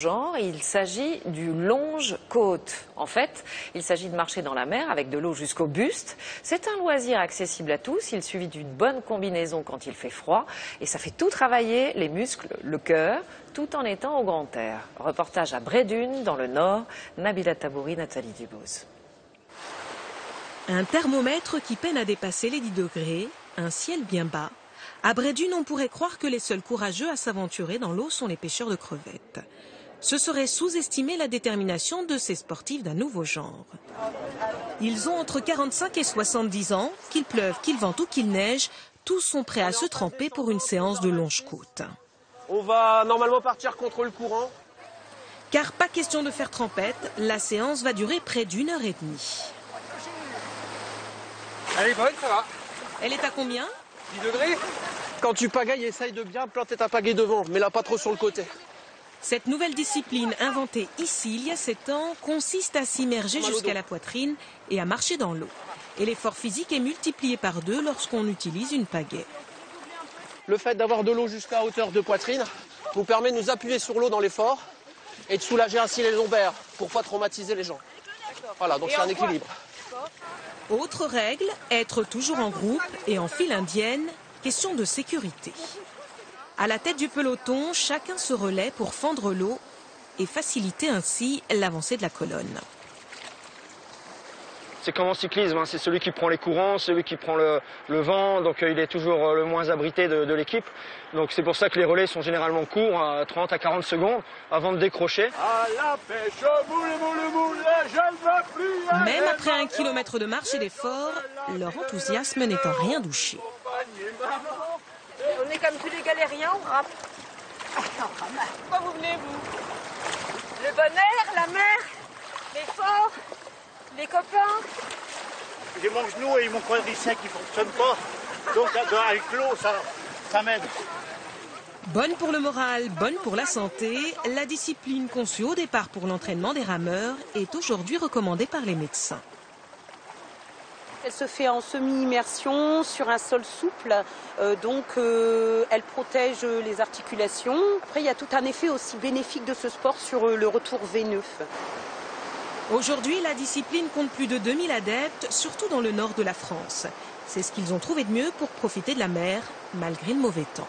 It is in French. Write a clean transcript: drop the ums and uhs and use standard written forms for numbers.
Genre, il s'agit du longe-côte. En fait, il s'agit de marcher dans la mer avec de l'eau jusqu'au buste. C'est un loisir accessible à tous. Il suffit d'une bonne combinaison quand il fait froid. Et ça fait tout travailler les muscles, le cœur, tout en étant au grand air. Reportage à Bray-Dunes, dans le Nord. Nabila Tabouri, Nathalie Dubose. Un thermomètre qui peine à dépasser les 10 degrés, un ciel bien bas. À Bray-Dunes, on pourrait croire que les seuls courageux à s'aventurer dans l'eau sont les pêcheurs de crevettes. Ce serait sous-estimer la détermination de ces sportifs d'un nouveau genre. Ils ont entre 45 et 70 ans, qu'il pleuve, qu'il vente ou qu'il neige, tous sont prêts à se tremper pour une séance de longe-côte. On va normalement partir contre le courant. Car pas question de faire trempette, la séance va durer près d'1 heure et demie. Elle est bonne, ça va. Elle est à combien? 10 degrés. Quand tu pagailles, essaye de bien planter ta pagaie devant, mais là pas trop sur le côté. Cette nouvelle discipline inventée ici il y a 7 ans consiste à s'immerger jusqu'à la poitrine et à marcher dans l'eau. Et l'effort physique est multiplié par 2 lorsqu'on utilise une pagaie. Le fait d'avoir de l'eau jusqu'à hauteur de poitrine nous permet de nous appuyer sur l'eau dans l'effort et de soulager ainsi les lombaires pour ne pas traumatiser les gens. Voilà, donc c'est un équilibre. Autre règle, être toujours en groupe et en file indienne, question de sécurité. À la tête du peloton, chacun se relaie pour fendre l'eau et faciliter ainsi l'avancée de la colonne. C'est comme en cyclisme, hein, c'est celui qui prend les courants, celui qui prend le vent, donc il est toujours le moins abrité de l'équipe. Donc c'est pour ça que les relais sont généralement courts, à 30 à 40 secondes, avant de décrocher. À la pêche, moule, je ne veux plus. Même après 1 kilomètre de marche et d'effort, leur enthousiasme n'est en rien douché. On est comme tous les galériens, on rame. Pourquoi vous venez, vous? Le bon air, la mer, l'effort, les copains. J'ai mon genou et mon quadriceps qui ne fonctionnent pas. Donc avec l'eau, ça m'aide. Bonne pour le moral, bonne pour la santé, la discipline conçue au départ pour l'entraînement des rameurs est aujourd'hui recommandée par les médecins. Elle se fait en semi-immersion sur un sol souple, donc elle protège les articulations. Après, il y a tout un effet aussi bénéfique de ce sport sur le retour veineux. Aujourd'hui, la discipline compte plus de 2000 adeptes, surtout dans le nord de la France. C'est ce qu'ils ont trouvé de mieux pour profiter de la mer, malgré le mauvais temps.